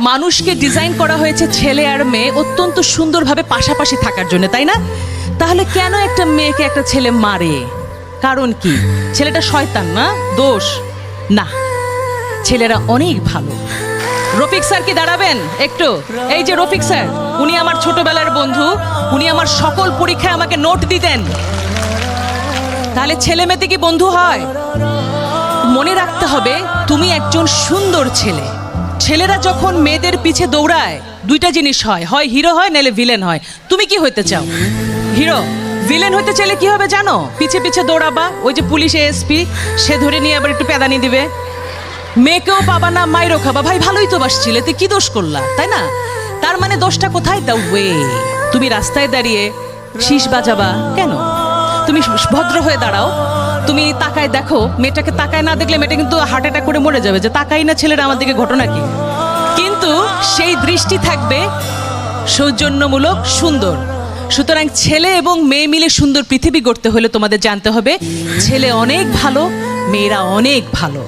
মানুষকে ডিজাইন করা হয়েছে ছেলে আর মেয়ে অত্যন্ত সুন্দরভাবে পাশাপাশি থাকার জন্য, তাই না? তাহলে কেন একটা মেয়েকে একটা ছেলে মারে? কারণ কি? ছেলেটা শয়তান না? দোষ না, ছেলেরা অনেক ভালো। রফিক স্যার কি দাঁড়াবেন একটু? এই যে রফিক স্যার, উনি আমার ছোটবেলার বন্ধু, উনি আমার সকল পরীক্ষায় আমাকে নোট দিতেন। তাহলে ছেলে মেয়েতে কি বন্ধু হয়? মনে রাখতে হবে তুমি একজন সুন্দর ছেলে। ছেলেরা যখন মেয়েদের পিছে দৌড়ায় দুইটা জিনিস হয়, হয় হিরো হয় নাহলে ভিলেন হয়। তুমি কি হইতে চাও? হিরো। ভিলেন হইতে চাইলে কি হবে জানো? পিছে পিছে দৌড়াবা, ওই যে পুলিশ এসপি সে ধরে নিয়ে আবার একটু পেদানি দিবে, মেয়েকেও পাবা না, মাইরও খাবা। ভাই ভালোই তো বাসছিলে, তুই কি দোষ করলা, তাই না? তার মানে দোষটা কোথায়? দাও ওয়ে। তুমি রাস্তায় দাঁড়িয়ে শীষ বাজাবা কেন? তুমি ভদ্র হয়ে দাঁড়াও, তুমি তাকায় দেখো, মেয়েটাকে তাকায় না দেখলে মেয়েটা কিন্তু হার্ট অ্যাটাক করে মরে যাবে, যে তাকাই না ছেলেরা আমার দিকে, ঘটনা কি? কিন্তু সেই দৃষ্টি থাকবে সৌজন্যমূলক, সুন্দর। সুতরাং ছেলে এবং মেয়ে মিলে সুন্দর পৃথিবী গড়তে হলে তোমাদের জানতে হবে ছেলে অনেক ভালো, মেয়েরা অনেক ভালো।